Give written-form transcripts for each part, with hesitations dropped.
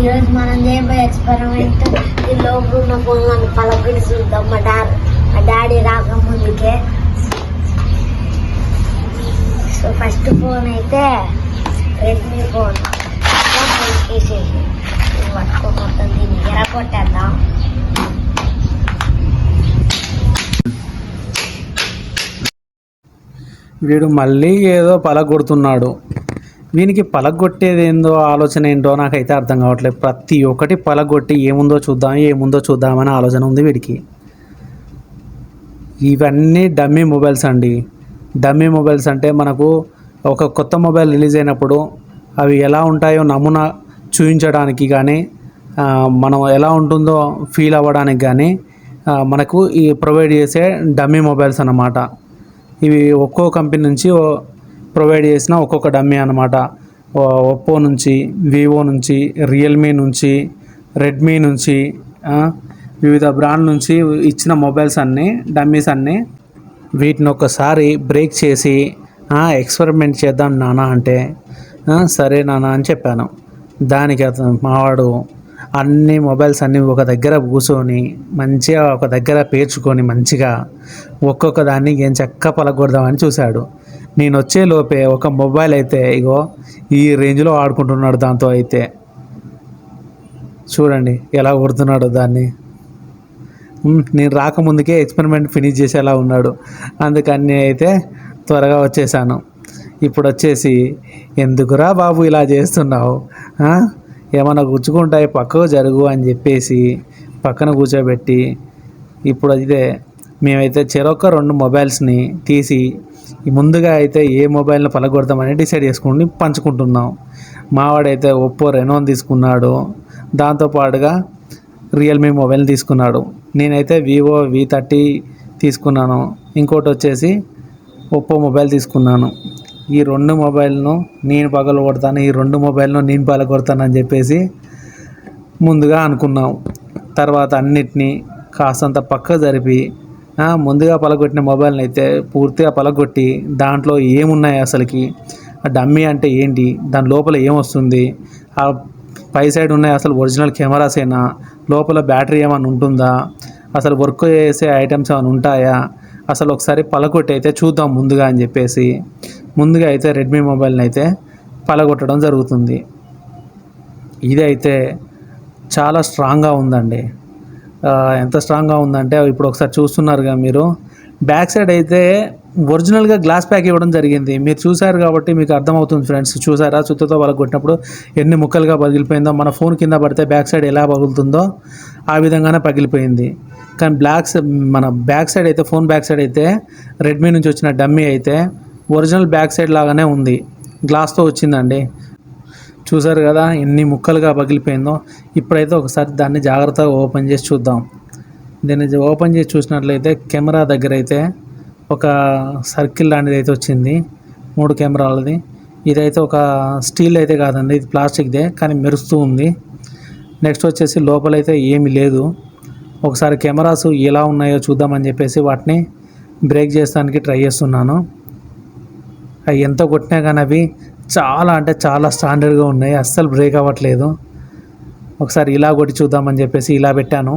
ఈరోజు మనం చేయబోయే ఎక్స్పెరిమెంట్ ఈ లోపల ఉన్న ఫోన్లను పలకడి చూద్దాం. మా డాడీ రాకముందుకే. సో ఫస్ట్ ఫోన్ అయితే రెడ్మీ ఫోన్ తీసేసి పట్టుకో, మొత్తం దీన్ని ఎరగొట్టేద్దాం. వీడు మళ్ళీ ఏదో పలగొడుతున్నాడు. వీనికి పలగొట్టేది ఏందో ఆలోచన ఏంటో నాకైతే అర్థం కావట్లేదు. ప్రతి ఒక్కటి పలగొట్టి ఏముందో చూద్దామని ఆలోచన ఉంది వీడికి. ఇవన్నీ డమ్మీ మొబైల్స్ అండి. డమ్మీ మొబైల్స్ అంటే మనకు ఒక కొత్త మొబైల్ రిలీజ్ అయినప్పుడు అవి ఎలా ఉంటాయో నమూనా చూపించడానికి కానీ, మనం ఎలా ఉంటుందో ఫీల్ అవ్వడానికి కానీ మనకు ఈ ప్రొవైడ్ చేసే డమ్మీ మొబైల్స్ అన్నమాట. ఇవి ఒక్కో కంపెనీ నుంచి ప్రొవైడ్ చేసిన ఒక్కొక్క డమ్మీ అన్నమాట. ఒప్పో నుంచి, వివో నుంచి, రియల్మీ నుంచి, రెడ్మీ నుంచి, వివిధ బ్రాండ్ నుంచి ఇచ్చిన మొబైల్స్ అన్నీ డమ్మీస్ అన్నీ. వీటిని ఒకసారి బ్రేక్ చేసి ఎక్స్పెరిమెంట్ చేద్దాం నాన్న అంటే సరే నాన్న అని చెప్పాను. దానికి అతను మావాడు అన్ని మొబైల్స్ అన్నీ ఒక దగ్గర కూర్చొని మంచిగా ఒక దగ్గర పేర్చుకొని మంచిగా ఒక్కొక్క దాన్ని ఏం చక్క పలగొడదామని చూశాడు. నేను వచ్చే లోపే ఒక మొబైల్ అయితే ఇగో ఈ రేంజ్లో ఆడుకుంటున్నాడు. దాంతో అయితే చూడండి ఎలా కొడుతున్నాడు దాన్ని. నేను రాకముందుకే ఎక్స్పెరిమెంట్ ఫినిష్ చేసేలా ఉన్నాడు. అందుకని అయితే త్వరగా వచ్చేసాను. ఇప్పుడు వచ్చేసి ఎందుకురా బాబు ఇలా చేస్తున్నావు, ఏమన్నా గుచ్చుకుంటాయి పక్కకు జరుగు అని చెప్పేసి పక్కన కూర్చోబెట్టి ఇప్పుడు అయితే మేమైతే చెరొక్క 2 మొబైల్స్ని తీసి ముందుగా అయితే ఏ మొబైల్ని పలగొడదామని డిసైడ్ చేసుకుని పంచుకుంటున్నాం. మావాడైతే ఒప్పో రెనోన్ తీసుకున్నాడు, దాంతోపాటుగా రియల్మీ మొబైల్ తీసుకున్నాడు. నేనైతే వివో V30 తీసుకున్నాను. ఇంకోటి వచ్చేసి ఒప్పో మొబైల్ తీసుకున్నాను. ఈ 2 మొబైల్ను నేను పగలగొడతాను, ఈ 2 మొబైల్ను నేను పగలగొడతానని చెప్పేసి ముందుగా అనుకున్నాం. తర్వాత అన్నిటినీ కాస్తంత పక్క జరిపి ముందుగా పలగొట్టిన మొబైల్ని అయితే పూర్తిగా పలగొట్టి దాంట్లో ఏమున్నాయి అసలుకి, ఆ డమ్మీ అంటే ఏంటి, దాని లోపల ఏమొస్తుంది, ఆ పై సైడ్ ఉన్నాయి అసలు ఒరిజినల్ కెమెరాసేనా, లోపల బ్యాటరీ ఏమైనా ఉంటుందా, అసలు వర్క్ చేసే ఐటమ్స్ ఏమైనా ఉంటాయా, అసలు ఒకసారి పలగొట్టి అయితే చూద్దాం ముందుగా అని చెప్పేసి ముందుగా అయితే రెడ్మీ మొబైల్ని అయితే పలగొట్టడం జరుగుతుంది. ఇది అయితే చాలా స్ట్రాంగ్గా ఉందండి. ఎంత స్ట్రాంగ్గా ఉందంటే ఇప్పుడు ఒకసారి చూస్తున్నారుగా మీరు, బ్యాక్ సైడ్ అయితే ఒరిజినల్గా గ్లాస్ ప్యాక్ ఇవ్వడం జరిగింది. మీరు చూసారు కాబట్టి మీకు అర్థమవుతుంది ఫ్రెండ్స్. చూసారా చుట్టతో పలగొట్టినప్పుడు ఎన్ని ముక్కలుగా పగిలిపోయిందో. మన ఫోన్ కింద పడితే బ్యాక్ సైడ్ ఎలా పగులుతుందో ఆ విధంగానే పగిలిపోయింది. కానీ మన బ్యాక్ సైడ్ అయితే, ఫోన్ బ్యాక్ సైడ్ అయితే రెడ్మీ నుంచి వచ్చిన డమ్మీ అయితే ఒరిజినల్ బ్యాక్ సైడ్ లాగానే ఉంది, గ్లాస్తో వచ్చిందండి. చూసారు కదా ఎన్ని ముక్కలుగా పగిలిపోయిందో. ఇప్పుడైతే ఒకసారి దాన్ని జాగ్రత్తగా ఓపెన్ చేసి చూద్దాం. దీన్ని ఓపెన్ చేసి చూసినట్లయితే కెమెరా దగ్గర అయితే ఒక సర్కిల్ లాంటిది అయితే వచ్చింది, 3 కెమెరాలది. ఇదైతే ఒక స్టీల్ అయితే కాదండి, ఇది ప్లాస్టిక్దే కానీ మెరుస్తూ ఉంది. నెక్స్ట్ వచ్చేసి లోపలైతే ఏమీ లేదు. ఒకసారి కెమెరాస్ ఎలా ఉన్నాయో చూద్దామని చెప్పేసి వాటిని బ్రేక్ చేస్తానికి ట్రై చేస్తున్నాను. అవి ఎంత కొట్టినా కానీ అవి చాలా అంటే చాలా స్టాండర్డ్గా ఉన్నాయి, అస్సలు బ్రేక్ అవ్వట్లేదు. ఒకసారి ఇలా కొట్టి చూద్దామని చెప్పేసి ఇలా పెట్టాను.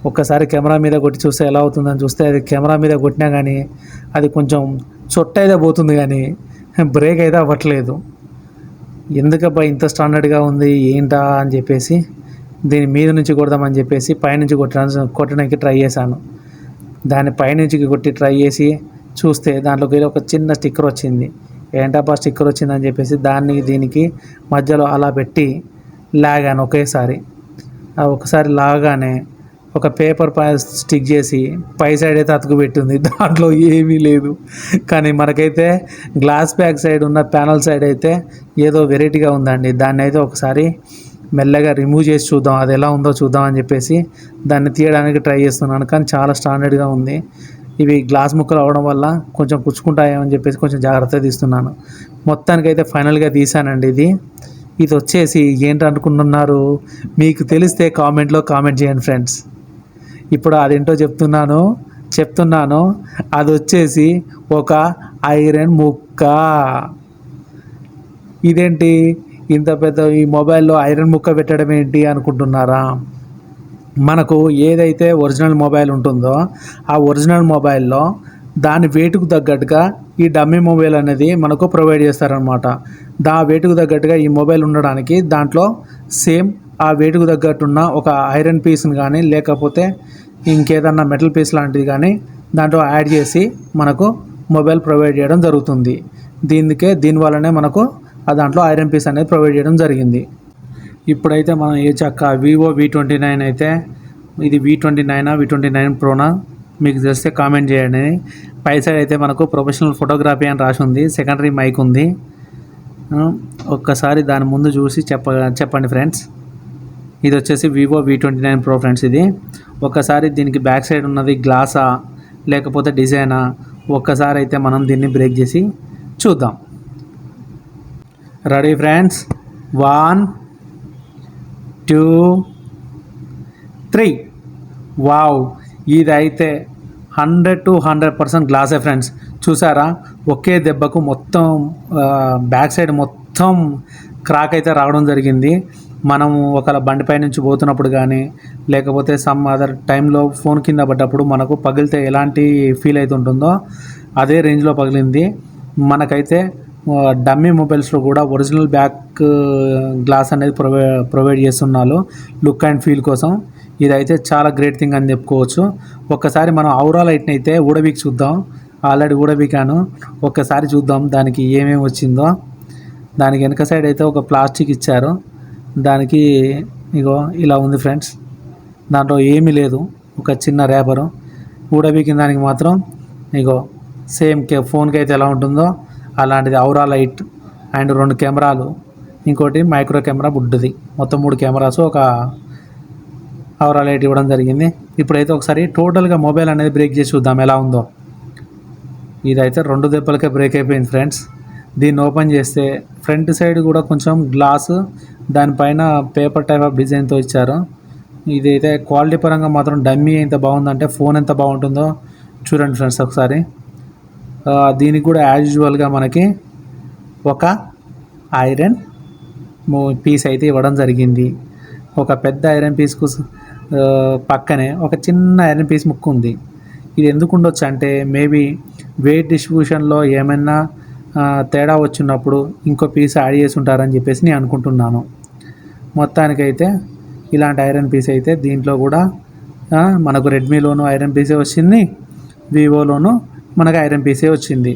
ఒక్కసారి కెమెరా మీద కొట్టి చూస్తే ఎలా అవుతుందని చూస్తే అది కెమెరా మీద కొట్టినా కానీ అది కొంచెం చొట్ట అయితే పోతుంది కానీ బ్రేక్ అయితే అవ్వట్లేదు. ఎందుకబ్బా ఇంత స్టాండర్డ్గా ఉంది ఏంటా అని చెప్పేసి దీని మీద నుంచి కొడదామని చెప్పేసి పైనుంచి కొట్టడానికి ట్రై చేశాను. దాన్ని పైనుంచి కొట్టి ట్రై చేసి చూస్తే దాంట్లోకి ఒక చిన్న స్టిక్కర్ వచ్చింది. ఏంటబ్బా స్టిక్కర్ వచ్చిందని చెప్పేసి దీనికి మధ్యలో అలా పెట్టి లాగాను ఒకేసారి. ఒకసారి లాగానే ఒక పేపర్ స్టిక్ చేసి పై సైడ్ అయితే అతుకు పెట్టింది, దాంట్లో ఏమీ లేదు. కానీ మనకైతే గ్లాస్ బ్యాక్ సైడ్ ఉన్న ప్యానల్ సైడ్ అయితే ఏదో వెరైటీగా ఉందండి. దాన్ని అయితే ఒకసారి మెల్లగా రిమూవ్ చేసి చూద్దాం, అది ఎలా ఉందో చూద్దాం అని చెప్పేసి దాన్ని తీయడానికి ట్రై చేస్తున్నాను. కానీ చాలా స్టాండర్డ్గా ఉంది. ఇవి గ్లాస్ ముక్కలు అవ్వడం వల్ల కొంచెం పుచ్చుకుంటాయేమని చెప్పేసి కొంచెం జాగ్రత్తగా తీస్తున్నాను. మొత్తానికైతే ఫైనల్గా తీసానండి. ఇది వచ్చేసి ఏంటి అనుకుంటున్నారు, మీకు తెలిస్తే కామెంట్లో కామెంట్ చేయండి ఫ్రెండ్స్. ఇప్పుడు అదేంటో చెప్తున్నాను. అది వచ్చేసి ఒక ఐరన్ ముక్క. ఇదేంటి ఇంత పెద్ద ఈ మొబైల్లో ఐరన్ ముక్క పెట్టడం ఏంటి అనుకుంటున్నారా? మనకు ఏదైతే ఒరిజినల్ మొబైల్ ఉంటుందో ఆ ఒరిజినల్ మొబైల్లో దాని వెయిట్కు తగ్గట్టుగా ఈ డమ్మీ మొబైల్ అనేది మనకు ప్రొవైడ్ చేస్తారనమాట. వెయిట్కు తగ్గట్టుగా ఈ మొబైల్ ఉండడానికి దాంట్లో సేమ్ ఆ వెయిట్కు తగ్గట్టున్న ఒక ఐరన్ పీస్ని కానీ లేకపోతే ఇంకేదన్నా మెటల్ పీస్ లాంటిది కానీ దాంట్లో యాడ్ చేసి మనకు మొబైల్ ప్రొవైడ్ చేయడం జరుగుతుంది. దీనివల్లనే మనకు దాంట్లో ఐరన్ పీస్ అనేది ప్రొవైడ్ చేయడం జరిగింది. ఇప్పుడైతే మనం ఏ చక్క వివో V29 అయితే ఇది V29 V29 ప్రోనా మీకు తెలిస్తే కామెంట్ చేయండి. పై సైడ్ అయితే మనకు ప్రొఫెషనల్ ఫోటోగ్రఫీ అని రాసి ఉంది, సెకండరీ మైక్ ఉంది. ఒక్కసారి దాని ముందు చూసి చెప్పండి ఫ్రెండ్స్. ఇది వచ్చేసి వివో V29 ప్రో ఫ్రెండ్స్. ఇది ఒక్కసారి దీనికి బ్యాక్ సైడ్ ఉన్నది గ్లాసా లేకపోతే డిజైనా ఒక్కసారి అయితే మనం దీన్ని బ్రేక్ చేసి చూద్దాం. Ready friends, 1 2 3. వావ్, ఇదైతే 100 to 100% గ్లాసే ఫ్రెండ్స్. చూసారా, ఒకే దెబ్బకు మొత్తం బ్యాక్ సైడ్ మొత్తం క్రాక్ అయితే రావడం జరిగింది. మనము ఒకవేళ బండిపై నుంచి పోతున్నప్పుడు కానీ లేకపోతే సమ్ అదర్ టైంలో ఫోన్ కింద పడ్డప్పుడు మనకు పగిలితే ఎలాంటి ఫీల్ అయితే ఉంటుందో అదే రేంజ్లో పగిలింది. మనకైతే డమ్మీ మొబైల్స్లో కూడా ఒరిజినల్ బ్యాక్ గ్లాస్ అనేది ప్రొవైడ్ చేస్తున్నారు లుక్ అండ్ ఫీల్ కోసం. ఇదైతే చాలా గ్రేట్ థింగ్ అని చెప్పుకోవచ్చు. ఒక్కసారి మనం ఔరా లైట్ని అయితే ఊడబీకి చూద్దాం. ఆల్రెడీ ఊడబీకాను, ఒక్కసారి చూద్దాం దానికి ఏమేమి వచ్చిందో. దానికి వెనక సైడ్ అయితే ఒక ప్లాస్టిక్ ఇచ్చారు, దానికి ఇగో ఇలా ఉంది ఫ్రెండ్స్. దాంట్లో ఏమీ లేదు, ఒక చిన్న ర్యాపరు. ఊడబీకిన దానికి మాత్రం ఇగో సేమ్ ఫోన్కి అయితే ఎలా ఉంటుందో అలాంటిది ఔరా లైట్ అండ్ 2 కెమెరాలు, ఇంకోటి మైక్రో కెమెరా బుడ్డుది, మొత్తం 3 కెమెరాస్ ఒక ఔరా లైట్ ఇవ్వడం జరిగింది. ఇప్పుడైతే ఒకసారి టోటల్గా మొబైల్ అనేది బ్రేక్ చేసి చూద్దాం ఎలా ఉందో. ఇదైతే 2 దెబ్బలకే బ్రేక్ అయిపోయింది ఫ్రెండ్స్. దీన్ని ఓపెన్ చేస్తే ఫ్రంట్ సైడ్ కూడా కొంచెం గ్లాసు, దానిపైన పేపర్ టైప్ ఆఫ్ డిజైన్తో ఇచ్చారు. ఇదైతే క్వాలిటీ పరంగా మాత్రం డమ్మీ ఎంత బాగుందంటే ఫోన్ ఎంత బాగుంటుందో చూడండి ఫ్రెండ్స్ ఒకసారి. దీనికి కూడా యాజ్ యూజువల్గా మనకి ఒక ఐరన్ పీస్ అయితే ఇవ్వడం జరిగింది. ఒక పెద్ద ఐరన్ పీస్కు పక్కనే ఒక చిన్న ఐరన్ పీస్ ముక్కు ఉంది. ఇది ఎందుకు ఉండొచ్చు అంటే మేబీ వెయిట్ డిస్ట్రిబ్యూషన్లో ఏమైనా తేడా వచ్చినప్పుడు ఇంకో పీస్ యాడ్ చేసి ఉంటారని చెప్పేసి నేను అనుకుంటున్నాను. మొత్తానికైతే ఇలాంటి ఐరన్ పీస్ అయితే దీంట్లో కూడా మనకు రెడ్మీలోను ఐరన్ పీసే వచ్చింది, వివోలోను మనకు ఐరన్ పీసే వచ్చింది.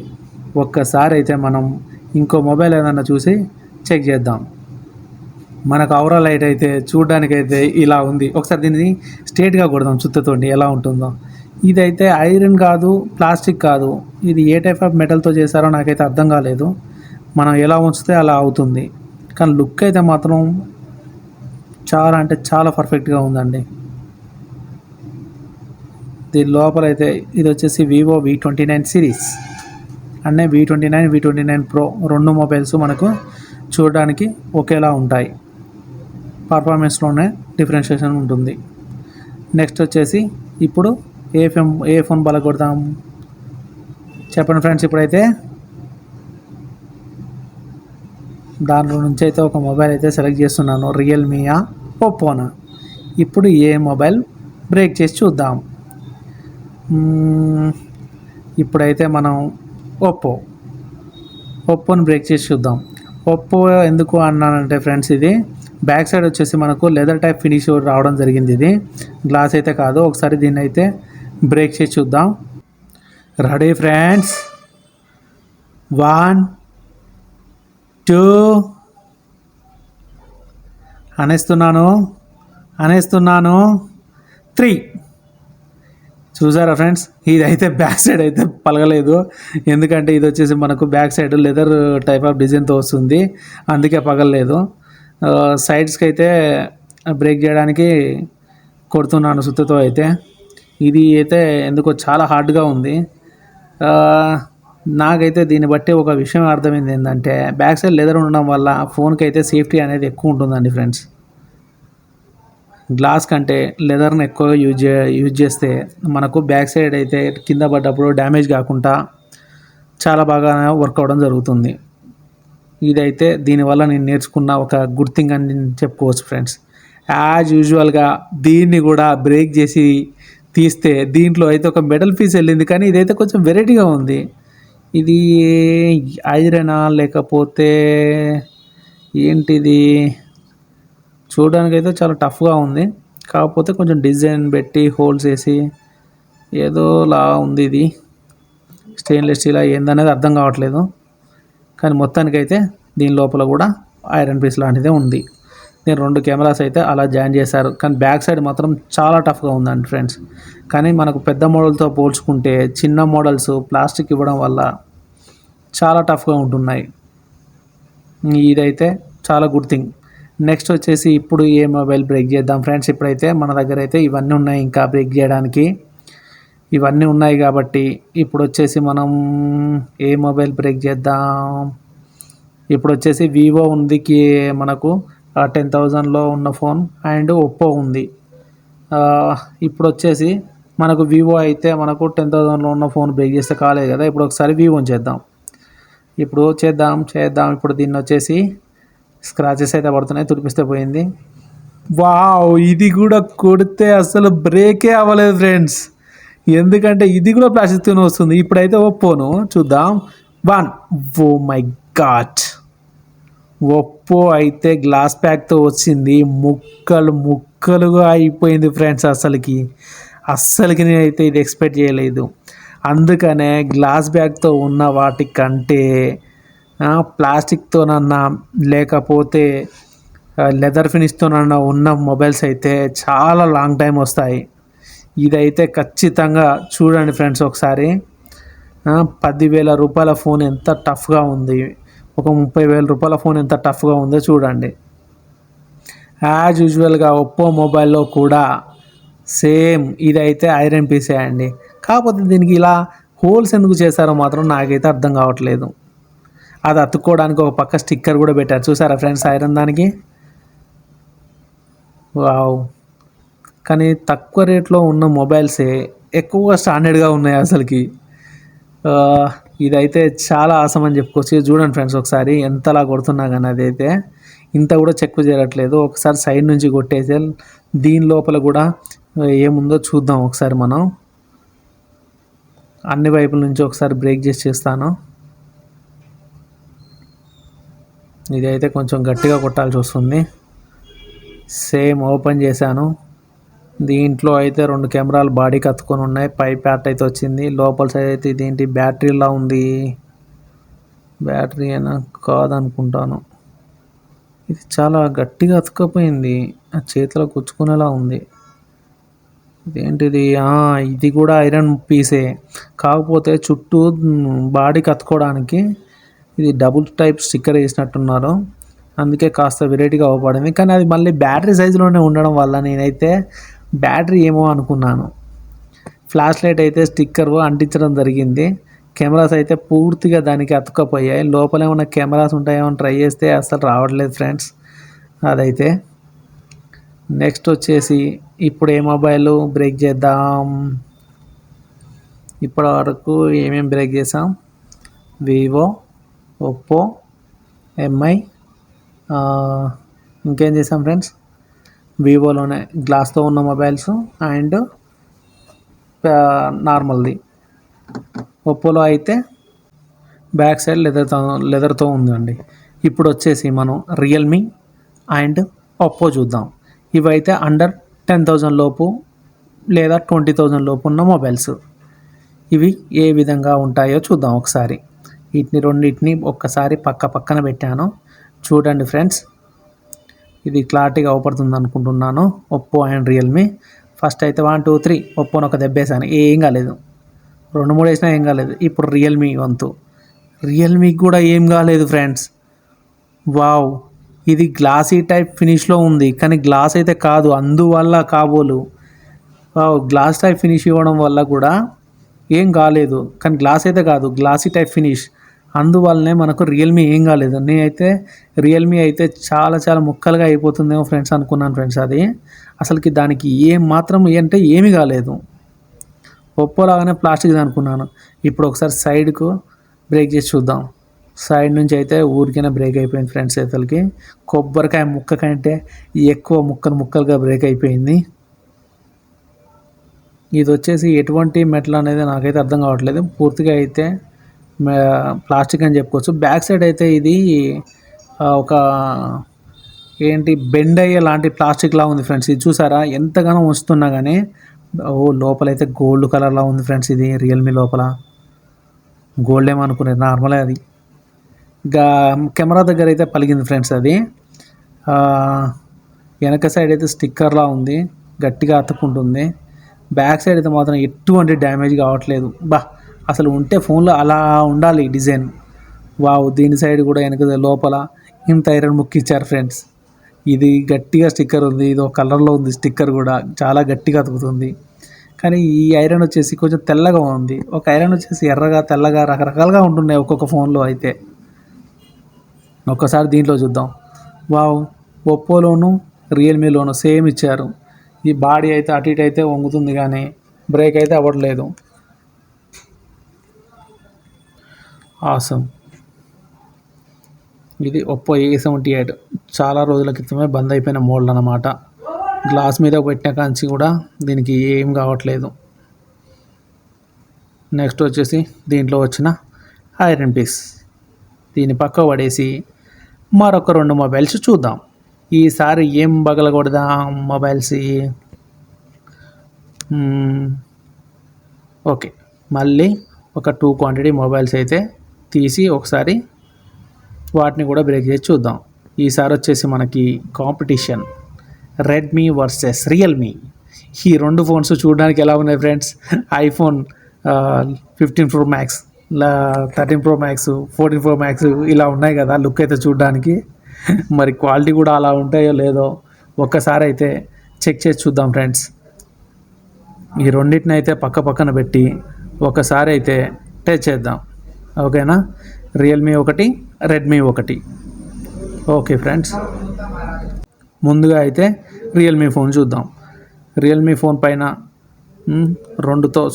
ఒక్కసారి అయితే మనం ఇంకో మొబైల్ ఏదన్నా చూసి చెక్ చేద్దాం. మనకు ఔరా లైట్ అయితే చూడడానికైతే ఇలా ఉంది. ఒకసారి దీన్ని స్ట్రేట్గా కొడదాం చుత్తతోటి ఎలా ఉంటుందో. ఇదైతే ఐరన్ కాదు, ప్లాస్టిక్ కాదు, ఇది ఏ టైప్ ఆఫ్ మెటల్తో చేశారో నాకైతే అర్థం కాలేదు. మనం ఎలా ఉంచితే అలా అవుతుంది, కానీ లుక్ అయితే మాత్రం చాలా అంటే చాలా పర్ఫెక్ట్గా ఉందండి. దీని లోపలైతే ఇది వచ్చేసి వివో V29 సిరీస్ అంటే V29 V29 ప్రో 2 మొబైల్స్ మనకు చూడడానికి ఒకేలా ఉంటాయి, పర్ఫార్మెన్స్లోనే డిఫరెన్షియేషన్ ఉంటుంది. నెక్స్ట్ వచ్చేసి ఇప్పుడు ఏ ఫోన్ బలకొడదాం చెప్పండి ఫ్రెండ్స్. ఇప్పుడైతే దాంట్లో నుంచి అయితే ఒక మొబైల్ అయితే సెలెక్ట్ చేస్తున్నాను, రియల్మీయా ఒప్పోనా. ఇప్పుడు ఏ మొబైల్ బ్రేక్ చేసి చూద్దాం. ఇప్పుడైతే మనం ఒప్పోని బ్రేక్ చేసి చూద్దాం. ఒప్పో ఎందుకు అన్నానంటే ఫ్రెండ్స్, ఇది బ్యాక్ సైడ్ వచ్చేసి మనకు లెదర్ టైప్ ఫినిష్ రావడం జరిగింది. ఇది గ్లాస్ అయితే కాదు. ఒకసారి దీన్ని అయితే బ్రేక్ చేసి చూద్దాం. Ready friends, 1 2 అనేస్తున్నాను 3. చూసారా ఫ్రెండ్స్, ఇదైతే బ్యాక్ సైడ్ అయితే పలగలేదు, ఎందుకంటే ఇది వచ్చేసి మనకు back side leather type of డిజైన్తో వస్తుంది, అందుకే పగలలేదు. సైడ్స్కి అయితే బ్రేక్ చేయడానికి కొడుతున్నాను సుత్తుతో అయితే. ఇది అయితే ఎందుకో చాలా హార్డ్గా ఉంది. నాకైతే దీన్ని బట్టి ఒక విషయం అర్థమైంది ఏంటంటే బ్యాక్ సైడ్ లెదర్ ఉండడం వల్ల ఫోన్కి అయితే సేఫ్టీ అనేది ఎక్కువ ఉంటుందండి ఫ్రెండ్స్. గ్లాస్ కంటే లెదర్ని ఎక్కువగా యూజ్ చేస్తే మనకు బ్యాక్ సైడ్ అయితే కింద పడ్డప్పుడు డ్యామేజ్ కాకుండా చాలా బాగా వర్క్ అవ్వడం జరుగుతుంది. ఇదైతే దీనివల్ల నేను నేర్చుకున్న ఒక గుడ్ థింగ్ అని నేను చెప్పుకోవచ్చు ఫ్రెండ్స్. యాజ్ యూజువల్గా దీన్ని కూడా బ్రేక్ చేసి తీస్తే దీంట్లో అయితే ఒక మెటల్ పీస్ వెళ్ళింది, కానీ ఇదైతే కొంచెం వెరైటీగా ఉంది. ఇది ఐరనా లేకపోతే ఏంటిది? చూడడానికి అయితే చాలా టఫ్గా ఉంది, కాకపోతే కొంచెం డిజైన్ పెట్టి హోల్స్ వేసి ఏదోలా ఉంది. ఇది స్టెయిన్లెస్ స్టీల్ ఏందనేది అర్థం కావట్లేదు, కానీ మొత్తానికైతే దీని లోపల కూడా ఐరన్ పీస్ లాంటిదే ఉంది. నేను 2 కెమెరాస్ అయితే అలా జాయిన్ చేశారు, కానీ బ్యాక్ సైడ్ మాత్రం చాలా టఫ్గా ఉందండి ఫ్రెండ్స్. కానీ మనకు పెద్ద మోడల్తో పోల్చుకుంటే చిన్న మోడల్స్ ప్లాస్టిక్ ఇవ్వడం వల్ల చాలా టఫ్గా ఉంటున్నాయి. ఇదైతే చాలా గుడ్ థింగ్. నెక్స్ట్ వచ్చేసి ఇప్పుడు ఏ మొబైల్ బ్రేక్ చేద్దాం ఫ్రెండ్స్. ఇప్పుడైతే మన దగ్గర అయితే ఇవన్నీ ఉన్నాయి, ఇంకా బ్రేక్ చేయడానికి ఇవన్నీ ఉన్నాయి కాబట్టి ఇప్పుడు వచ్చేసి మనం ఏ మొబైల్ బ్రేక్ చేద్దాం. ఇప్పుడు వచ్చేసి వివో ఉంది, మనకు 10,000లో ఉన్న ఫోన్, అండ్ ఒప్పో ఉంది. ఇప్పుడు వచ్చేసి మనకు వివో అయితే మనకు 10,000లో ఉన్న ఫోన్ బ్రేక్ చేస్తే కాలేదు కదా, ఇప్పుడు ఒకసారి వివోని చేద్దాం. ఇప్పుడు చేద్దాం. ఇప్పుడు దీన్ని వచ్చేసి స్క్రాచెస్ అయితే పడుతున్నాయి, తుడిపిస్తే పోయింది. వావ్, ఇది కూడా కొడితే అసలు బ్రేకే అవ్వలేదు ఫ్రెండ్స్, ఎందుకంటే ఇది కూడా ప్లాస్టిక్తోనే వస్తుంది. ఇప్పుడైతే ఒప్పోను చూద్దాం. ఓ మై గాడ్, ఒప్పో అయితే గ్లాస్ ప్యాక్తో వచ్చింది, ముక్కలుగా అయిపోయింది ఫ్రెండ్స్. అస్సలకి నేనైతే ఇది ఎక్స్పెక్ట్ చేయలేదు. అందుకనే గ్లాస్ బ్యాగ్తో ఉన్న వాటికంటే ప్లాస్టిక్తోనన్నా లేకపోతే లెదర్ ఫినిష్తోనన్నా ఉన్న మొబైల్స్ అయితే చాలా లాంగ్ టైం వస్తాయి. ఇదైతే ఖచ్చితంగా చూడండి ఫ్రెండ్స్ ఒకసారి. 10,000 రూపాయల ఫోన్ ఎంత టఫ్గా ఉంది, ఒక 30,000 రూపాయల ఫోన్ ఎంత టఫ్గా ఉందో చూడండి. యాజ్ యూజువల్గా ఒప్పో మొబైల్లో కూడా సేమ్ ఇదైతే ఐరన్ పీసే అండి, కాకపోతే దీనికి ఇలా హోల్స్ ఎందుకు చేశారో మాత్రం నాకైతే అర్థం కావట్లేదు. అది అతుక్కోవడానికి ఒక పక్క స్టిక్కర్ కూడా పెట్టారు, చూసారా ఫ్రెండ్స్ ఐరన్ దానికి. వావ్, కానీ తక్కువ రేట్లో ఉన్న మొబైల్సే ఎక్కువగా స్టాండర్డ్గా ఉన్నాయి అసలుకి. ఇదైతే చాలా ఆసం అని చెప్పుకోవచ్చు. చూడండి ఫ్రెండ్స్ ఒకసారి ఎంతలా కొడుతున్నా కానీ అదైతే ఇంత కూడా చెక్ చేయట్లేదు. ఒకసారి సైడ్ నుంచి కొట్టేసి దీని లోపల కూడా ఏముందో చూద్దాం ఒకసారి. మనం అన్ని వైపుల నుంచి ఒకసారి బ్రేక్ చేస్తాను. ఇదైతే కొంచెం గట్టిగా కొట్టాల్సి వస్తుంది. సేమ్ ఓపెన్ చేశాను, దీంట్లో అయితే 2 కెమెరాలు బాడీకి అతుకొని ఉన్నాయి, పై ప్యాట్ అయితే వచ్చింది. లోపల సైడ్ అయితే ఇదేంటి బ్యాటరీలా ఉంది, బ్యాటరీ అయినా కాదనుకుంటాను. ఇది చాలా గట్టిగా అతుక్కపోయింది, ఆ చేతిలో గుచ్చుకునేలా ఉంది. ఇదేంటిది? ఇది కూడా ఐరన్ పీసే, కాకపోతే చుట్టూ బాడీకి అతుకోవడానికి ఇది డబుల్ టైప్ స్టిక్కర్ వేసినట్టున్నారు, అందుకే కాస్త వెరైటీగా అవపడింది. కానీ అది మళ్ళీ బ్యాటరీ సైజులోనే ఉండడం వల్ల నేనైతే బ్యాటరీ ఏమో అనుకున్నాను. ఫ్లాష్ లైట్ అయితే స్టిక్కర్ అంటించడం జరిగింది, కెమెరాస్ అయితే పూర్తిగా దానికి అతుక్కపోయాయి. లోపల ఏమైనా కెమెరాస్ ఉంటాయేమో ట్రై చేస్తే అసలు రావట్లేదు ఫ్రెండ్స్ అదైతే. నెక్స్ట్ వచ్చేసి ఇప్పుడు ఏ మొబైల్ బ్రేక్ చేద్దాం. ఇప్పటి వరకు ఏమేమి బ్రేక్ చేసాం? వివో, ఒప్పో, ఎంఐ, ఇంకేం చేసాం ఫ్రెండ్స్? వివోలోనే గ్లాస్తో ఉన్న మొబైల్స్ అండ్ నార్మల్ది. ఒప్పోలో అయితే బ్యాక్ సైడ్ లెదర్తో ఉందండి. ఇప్పుడు వచ్చేసి మనం రియల్మీ అండ్ ఒప్పో చూద్దాం. ఇవైతే అండర్ 10,000 లోపు లేదా 20,000 లోపు ఉన్న మొబైల్స్. ఇవి ఏ విధంగా ఉంటాయో చూద్దాం ఒకసారి. రెండింటిని ఒక్కసారి పక్కన పెట్టాను, చూడండి ఫ్రెండ్స్. ఇది క్లారిటీగా అవపడుతుంది అనుకుంటున్నాను. Oppo and Realme. ఫస్ట్ అయితే 1 2 3 ఒప్పోని ఒక దెబ్బేసాను, ఏం కాలేదు. 2 3 వేసినా ఏం కాలేదు. ఇప్పుడు రియల్మీ వంతు. రియల్మీకి కూడా ఏం కాలేదు ఫ్రెండ్స్. వావ్, ఇది గ్లాసీ టైప్ ఫినిష్లో ఉంది, కానీ గ్లాస్ అయితే కాదు, అందువల్ల కాబోలు. వావ్, గ్లాస్ టైప్ ఫినిష్ ఇవ్వడం వల్ల కూడా ఏం కాలేదు, కానీ గ్లాస్ అయితే కాదు, గ్లాసీ టైప్ ఫినిష్, అందువల్లనే మనకు రియల్మీ ఏం కాలేదు. నేనైతే రియల్మీ అయితే చాలా ముక్కలుగా అయిపోతుందేమో ఫ్రెండ్స్ అనుకున్నాను ఫ్రెండ్స్. అది అసలుకి దానికి అంటే ఏమీ కాలేదు. ఒప్పో లాగానే ప్లాస్టిక్ అనుకున్నాను. ఇప్పుడు ఒకసారి సైడ్కు బ్రేక్ చేసి చూద్దాం. సైడ్ నుంచి అయితే ఊరికైనా బ్రేక్ అయిపోయింది ఫ్రెండ్స్. అసలుకి కొబ్బరికాయ ముక్క కంటే ఎక్కువ ముక్కలుగా బ్రేక్ అయిపోయింది. ఇది వచ్చేసి ఎటువంటి మెటల్ అనేది నాకైతే అర్థం కావట్లేదు. పూర్తిగా అయితే ప్లాస్టిక్ అని చెప్పుకోవచ్చు. బ్యాక్ సైడ్ అయితే ఇది ఒక బెండ్ అయ్యే లాంటి ప్లాస్టిక్ లా ఉంది ఫ్రెండ్స్. ఇది చూసారా ఎంతగానో ఉంచుతున్నా కానీ లోపలైతే గోల్డ్ కలర్లా ఉంది ఫ్రెండ్స్. ఇది రియల్మీ లోపల గోల్డ్ ఏమనుకునేది నార్మలే అది. కెమెరా దగ్గర అయితే పలిగింది ఫ్రెండ్స్ అది. వెనక సైడ్ అయితే స్టిక్కర్లా ఉంది, గట్టిగా అతుక్కుంటుంది. బ్యాక్ సైడ్ అయితే మాత్రం ఎటువంటి డ్యామేజ్ కావట్లేదు. అసలు ఉంటే ఫోన్లో అలా ఉండాలి డిజైన్. దీని సైడ్ కూడా వెనక లోపల ఇంత ఐరన్ ముక్క ఇచ్చారు ఫ్రెండ్స్. ఇది గట్టిగా స్టిక్కర్ ఉంది. ఇది ఒక కలర్లో ఉంది స్టిక్కర్ కూడా, చాలా గట్టిగా అతుకుతుంది. కానీ ఈ ఐరన్ వచ్చేసి కొంచెం తెల్లగా ఉంది. ఒక ఐరన్ వచ్చేసి ఎర్రగా తెల్లగా రకరకాలుగా ఉంటున్నాయి ఒక్కొక్క ఫోన్లో అయితే. ఒక్కసారి దీంట్లో చూద్దాం. ఒప్పోలోను రియల్మీలోను సేమ్ ఇచ్చారు. ఈ బాడీ అయితే అటు ఇటు అయితే వంగుతుంది కానీ బ్రేక్ అయితే అవ్వట్లేదు. ఆసమ్. ఇది ఒప్పో A78 చాలా రోజుల క్రితమే బంద్ అయిపోయిన మోడల్ అన్నమాట. గ్లాస్ మీద పెట్టిన కాంచి కూడా దీనికి ఏం కావట్లేదు. నెక్స్ట్ వచ్చేసి దీంట్లో వచ్చిన ఐరన్ పీస్ దీన్ని పక్క పడేసి మరొక 2 మొబైల్స్ చూద్దాం. ఈసారి ఏం పగలకూడదాం మొబైల్స్. ఓకే, మళ్ళీ ఒక 2 క్వాంటిటీ మొబైల్స్ అయితే తీసి ఒకసారి వాటిని కూడా బ్రేక్ చేసి చూద్దాం. ఈసారి వచ్చేసి మనకి కాంపిటీషన్ రెడ్మీ వర్సెస్ రియల్మీ. ఈ 2 ఫోన్స్ చూడడానికి ఎలా ఉన్నాయి friends? IPhone 15 Pro Max, 13 Pro Max, 14 Pro Max ఇలా ఉన్నాయి కదా లుక్ అయితే చూడడానికి. మరి క్వాలిటీ కూడా అలా ఉంటాయో లేదో ఒక్కసారి అయితే చెక్ చేసి చూద్దాం ఫ్రెండ్స్. ఈ రెండింటిని అయితే పక్కన పెట్టి ఒకసారి అయితే టెస్ట్ చేద్దాం. ఓకేనా? రియల్మీ ఒకటి, రెడ్మీ ఒకటి. ఓకే ఫ్రెండ్స్, ముందుగా అయితే రియల్మీ ఫోన్ చూద్దాం. రియల్మీ ఫోన్ పైన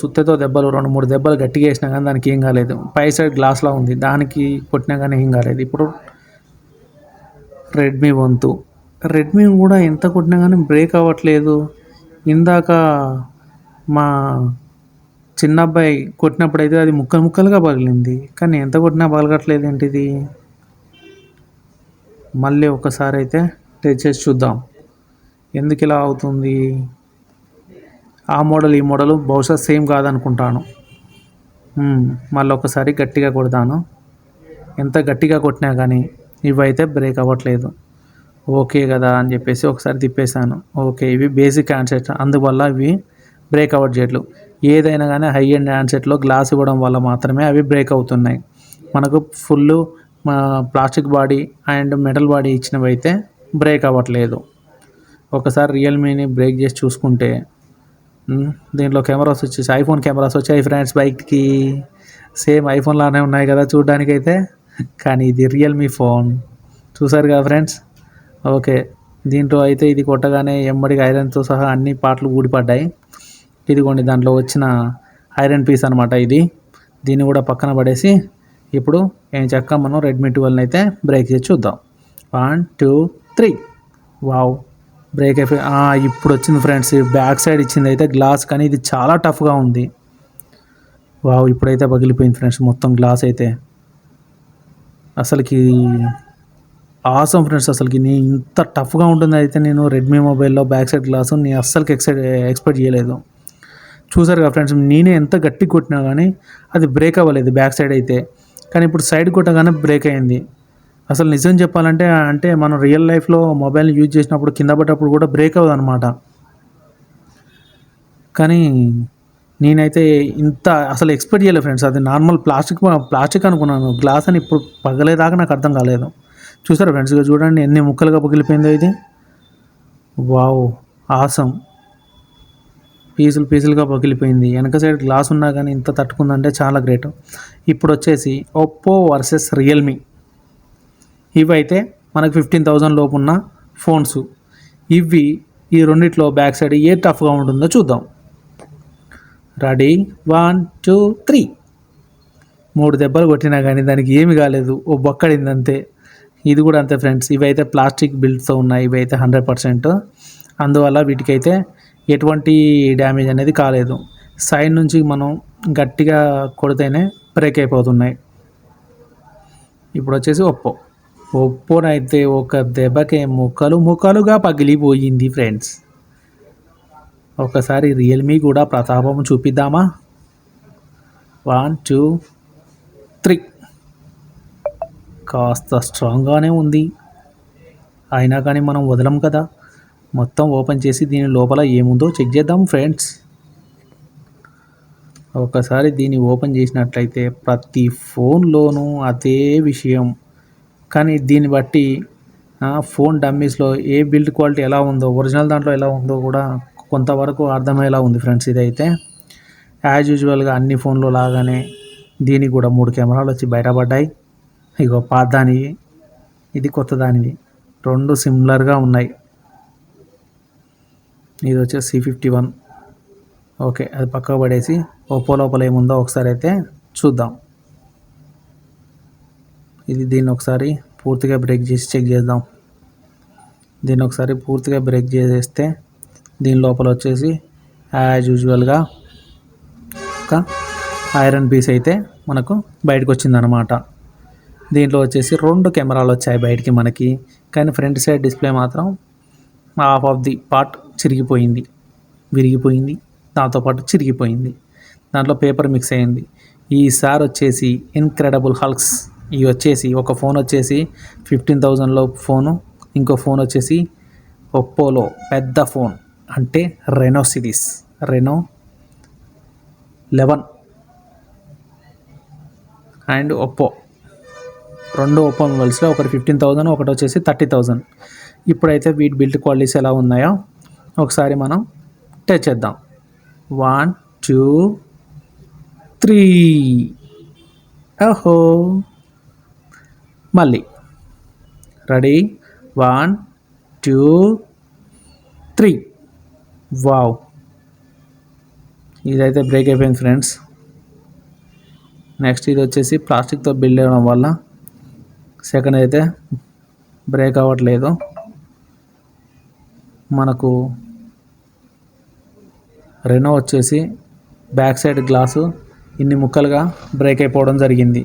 సుత్తెతో 2-3 దెబ్బలు గట్టిగా వేసినా కానీ దానికి ఏం కాలేదు. పై సైడ్ గ్లాస్లా ఉంది, దానికి కొట్టినా కానీ ఏం కాలేదు. ఇప్పుడు రెడ్మీ వంతు. రెడ్మీ కూడా ఎంత కొట్టినా కానీ బ్రేక్ అవ్వట్లేదు. ఇందాక మా చిన్న అబ్బాయి కొట్టినప్పుడు అయితే అది ముక్కలుగా పగిలింది, కానీ ఎంత కొట్టినా పగలగట్లేదు ఏంటిది? మళ్ళీ ఒకసారి అయితే టెస్ట్ చేసి చూద్దాం ఎందుకు ఇలా అవుతుంది. ఆ మోడల్ ఈ మోడల్ బహుశా సేమ్ కాదనుకుంటాను. మళ్ళీ ఒకసారి గట్టిగా కొడతాను. ఎంత గట్టిగా కొట్టినా కానీ ఇవైతే బ్రేక్ అవ్వట్లేదు. ఓకే కదా అని చెప్పేసి ఒకసారి తిప్పేశాను. ఓకే, ఇవి బేసిక్ హ్యాండ్సెట్, అందువల్ల ఇవి బ్రేక్ అవ్వట్ చేయట్లు. ఏదైనా కానీ హై ఎండ్ హ్యాండ్సెట్లో గ్లాస్ ఇవ్వడం వల్ల మాత్రమే అవి బ్రేక్ అవుతున్నాయి. మనకు full plastic body and metal body ఇచ్చినవి అయితే బ్రేక్ అవ్వట్లేదు. ఒకసారి రియల్మీని బ్రేక్ చేసి చూసుకుంటే దీంట్లో కెమెరాస్ వచ్చేసి ఐఫోన్ కెమెరాస్ వచ్చాయి ఫ్రెండ్స్. బైక్కి సేమ్ ఐఫోన్ లానే ఉన్నాయి కదా చూడడానికైతే, కానీ ఇది రియల్మీ ఫోన్. చూసారు కదా ఫ్రెండ్స్? ఓకే, దీంట్లో అయితే ఇది కొట్టగానే ఎమ్మడికి ఐరన్తో సహా అన్ని పార్ట్లు ఊడిపడ్డాయి. ఇదిగోండి దాంట్లో వచ్చిన ఐరన్ పీస్ అనమాట ఇది. దీన్ని కూడా పక్కన పడేసి ఇప్పుడు ఏం చక్క మనం రెడ్మీ 12 అయితే బ్రేక్ చేసి చూద్దాం. 1 2 3. బ్రేక్ అయిపోయి ఇప్పుడు వచ్చింది ఫ్రెండ్స్. బ్యాక్ సైడ్ ఇచ్చింది అయితే గ్లాస్, కానీ ఇది చాలా టఫ్గా ఉంది. ఇప్పుడైతే పగిలిపోయింది ఫ్రెండ్స్ మొత్తం గ్లాస్ అయితే. అసలుకి ఆసమ్ ఫ్రెండ్స్. అసలుకి నేను ఇంత టఫ్గా ఉంటుంది అయితే నేను రెడ్మీ మొబైల్లో బ్యాక్ సైడ్ గ్లాసు నేను అస్సలకి ఎక్స్పెక్ట్ చేయలేదు. చూసారు కదా ఫ్రెండ్స్, నేనే ఎంత గట్టి కొట్టినా కానీ అది బ్రేక్ అవ్వలేదు బ్యాక్ సైడ్ అయితే, కానీ ఇప్పుడు సైడ్ కొట్టగానే బ్రేక్ అయింది. అసలు నిజం చెప్పాలంటే మనం రియల్ లైఫ్లో మొబైల్ని యూజ్ చేసినప్పుడు కింద పడ్డప్పుడు కూడా బ్రేక్ అవ్వదు అనమాట. కానీ నేనైతే ఇంత అసలు ఎక్స్పెక్ట్ చేయలేదు ఫ్రెండ్స్. అది నార్మల్ ప్లాస్టిక్ అనుకున్నాను, గ్లాస్ అని ఇప్పుడు పగలేదాకా నాకు అర్థం కాలేదు. చూసారా ఫ్రెండ్స్, చూడండి ఎన్ని ముక్కలుగా పగిలిపోయిందో ఇది. ఆసమ్. పీసులుగా పగిలిపోయింది. వెనక సైడ్ గ్లాస్ ఉన్నా కానీ ఇంత తట్టుకుందంటే చాలా గ్రేట్. ఇప్పుడు వచ్చేసి ఒప్పో వర్సెస్ రియల్మీ. ఇవైతే మనకు 15,000 లోపు ఉన్న ఫోన్స్. ఈ రెండిట్లో బ్యాక్ సైడ్ ఏ టఫ్గా ఉంటుందో చూద్దాం. రెడీ 1 2 3. 3 దెబ్బలు కొట్టినా కానీ దానికి ఏమి కాలేదు, ఓ బొక్కడింది అంతే. ఇది కూడా అంతే ఫ్రెండ్స్. ఇవైతే ప్లాస్టిక్ బిల్డ్తో ఉన్నాయి, ఇవైతే 100%. అందువల్ల వీటికైతే ఎటువంటి డ్యామేజ్ అనేది కాలేదు. సైడ్ నుంచి మనం గట్టిగా కొడితేనే బ్రేక్ అయిపోతున్నాయి. ఇప్పుడు వచ్చేసి ఒప్పోనైతే ఒక దెబ్బకే ముక్కలుగా పగిలిపోయింది ఫ్రెండ్స్. ఒకసారి రియల్మీ కూడా ప్రతాపం చూపిద్దామా? 1 2 3. కాస్త స్ట్రాంగ్గానే ఉంది, అయినా కానీ మనం వదలం కదా. మొత్తం ఓపెన్ చేసి దీని లోపల ఏముందో చెక్ చేద్దాం ఫ్రెండ్స్. ఒకసారి దీన్ని ఓపెన్ చేసినట్లయితే ప్రతి ఫోన్లోనూ అదే విషయం. కానీ దీన్ని బట్టి ఫోన్ డమ్మీస్లో ఏ బిల్డ్ క్వాలిటీ ఎలా ఉందో, ఒరిజినల్ దాంట్లో ఎలా ఉందో కూడా కొంతవరకు అర్థమయ్యేలా ఉంది ఫ్రెండ్స్. ఇదైతే యాజ్ యూజువల్గా అన్ని ఫోన్లో లాగానే దీనికి కూడా 3 కెమెరాలు వచ్చి బయటపడ్డాయి. ఇగో పాత దానివి, ఇది కొత్త దానివి, 2 సిమిలర్గా ఉన్నాయి. ఇది వచ్చేసి C51. ఓకే, అది పక్కకు పడేసి ఒప్పో లోపల ఏముందో ఒకసారి అయితే చూద్దాం. దీన్ని ఒకసారి పూర్తిగా బ్రేక్ చేసి చెక్ చేద్దాం. దీన్ని ఒకసారి పూర్తిగా బ్రేక్ చేసేస్తే దీని లోపల వచ్చేసి యాజ్ యూజువల్గా ఒక ఐరన్ పీస్ అయితే మనకు బయటకు వచ్చిందనమాట. దీంట్లో వచ్చేసి 2 కెమెరాలు వచ్చాయి బయటికి మనకి. కానీ ఫ్రంట్ సైడ్ డిస్ప్లే మాత్రం హాఫ్ ఆఫ్ ది పార్ట్ విరిగిపోయింది, దాంతోపాటు చిరిగిపోయింది. దాంట్లో పేపర్ మిక్స్ అయింది. ఈసారి వచ్చేసి ఇన్క్రెడిబుల్ హల్క్స్. ఇవి వచ్చేసి ఒక ఫోన్ వచ్చేసి 15,000లో ఫోను, ఇంకో ఫోన్ వచ్చేసి ఒప్పోలో పెద్ద ఫోన్ అంటే Reno series, Reno 11 and Oppo. 2 Oppo మొబైల్స్లో ఒకటి 15,000, ఒకటి వచ్చేసి 30,000. ఇప్పుడైతే వీటి బిల్డ్ క్వాలిటీస్ ఎలా ఉన్నాయో ఒకసారి మనం టెస్ట్ చేద్దాం. 1 2 3. ఓహో, మళ్ళీ రెడీ 1 2 3. వావ్, ఇదైతే బ్రేక్ అయిపోయింది ఫ్రెండ్స్. నెక్స్ట్ ఇది వచ్చేసి ప్లాస్టిక్తో బిల్డ్ అవ్వడం వల్ల సెకండ్ అయితే బ్రేక్ అవ్వట్లేదు. మనకు రెనో వచ్చేసి బ్యాక్ సైడ్ గ్లాసు ఇన్ని ముక్కలుగా బ్రేక్ అయిపోవడం జరిగింది.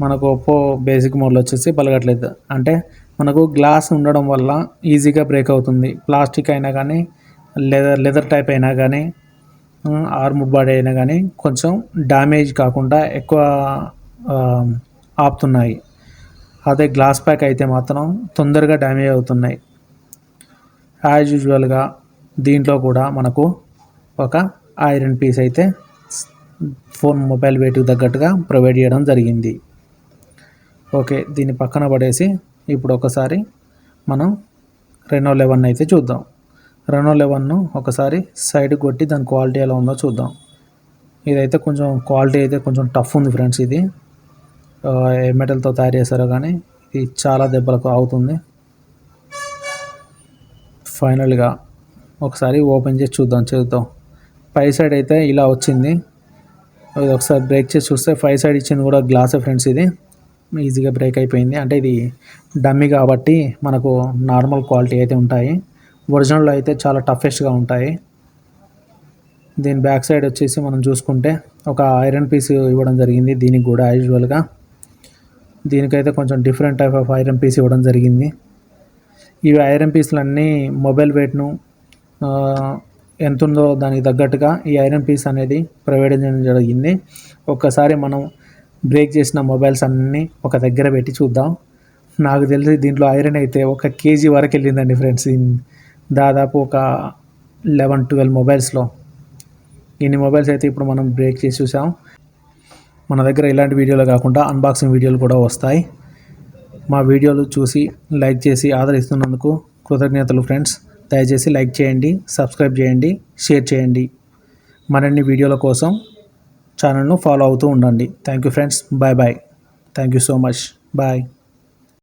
మనకు ఒప్పో బేసిక్ మోడ్లో వచ్చేసి పలగట్లేదు. అంటే మనకు గ్లాస్ ఉండడం వల్ల ఈజీగా బ్రేక్ అవుతుంది. ప్లాస్టిక్ అయినా కానీ, లెదర్ టైప్ అయినా కానీ, ఆర్మ్ బాడీ అయినా కానీ కొంచెం డ్యామేజ్ కాకుండా ఎక్కువ ఆపుతున్నాయి. అదే గ్లాస్ ప్యాక్ అయితే మాత్రం తొందరగా డ్యామేజ్ అవుతున్నాయి. యాజ్ యూజువల్గా దీంట్లో కూడా మనకు ఒక ఐరన్ పీస్ అయితే ఫోన్ మొబైల్ వెయిట్కి తగ్గట్టుగా ప్రొవైడ్ చేయడం జరిగింది. ఓకే, దీన్ని పక్కన పడేసి ఇప్పుడు ఒకసారి మనం రెనో 11 అయితే చూద్దాం. రెనో 11ను ఒకసారి సైడ్ కొట్టి దాని క్వాలిటీ ఎలా ఉందో చూద్దాం. ఇదైతే కొంచెం క్వాలిటీ అయితే కొంచెం టఫ్ ఉంది ఫ్రెండ్స్. ఇది ఏ మెటల్తో తయారు చేస్తారో కానీ ఇది చాలా దెబ్బలకు అవుతుంది. ఫైనల్గా ఒకసారి ఓపెన్ చేసి చూద్దాం. పై సైడ్ అయితే ఇలా వచ్చింది. ఇది ఒకసారి బ్రేక్ చేసి చూస్తే పై సైడ్ ఇచ్చింది కూడా గ్లాసే ఫ్రెండ్స్. ఇది ఈజీగా బ్రేక్ అయిపోయింది. అంటే ఇది డమ్మీ కాబట్టి మనకు నార్మల్ క్వాలిటీ అయితే ఉంటాయి, ఒరిజినల్లో అయితే చాలా టఫెస్ట్గా ఉంటాయి. దీని బ్యాక్ సైడ్ వచ్చేసి మనం చూసుకుంటే ఒక ఐరన్ పీస్ ఇవ్వడం జరిగింది. దీనికి కూడా యూజువల్గా దీనికైతే కొంచెం different type of iron piece ఇవ్వడం జరిగింది. ఇవి ఐరన్ పీస్లన్నీ మొబైల్ వెయిట్ను ఎంత ఉందో దానికి తగ్గట్టుగా ఈ ఐరన్ పీస్ అనేది ప్రొవైడ్ చేయడం జరిగింది. ఒక్కసారి మనం బ్రేక్ చేసిన మొబైల్స్ అన్నీ ఒక దగ్గర పెట్టి చూద్దాం. నాకు తెలిసి దీంట్లో ఐరన్ అయితే 1 kg వరకు వెళ్ళిందండి ఫ్రెండ్స్. దాదాపు ఒక 11-12 మొబైల్స్లో ఇన్ని మొబైల్స్ అయితే ఇప్పుడు మనం బ్రేక్ చేసి చూసాం. మన దగ్గర ఇలాంటి వీడియోలు కాకుండా అన్బాక్సింగ్ వీడియోలు కూడా వస్తాయి. మా వీడియోలు చూసి లైక్ చేసి ఆదరిస్తున్నందుకు కృతజ్ఞతలు ఫ్రెండ్స్. దయచేసి లైక్ చేయండి, సబ్స్క్రైబ్ చేయండి, షేర్ చేయండి. మరిన్ని వీడియోల కోసం ఛానల్ను ఫాలో అవుతూ ఉండండి. Thank you friends. Bye. Thank you so much. Bye.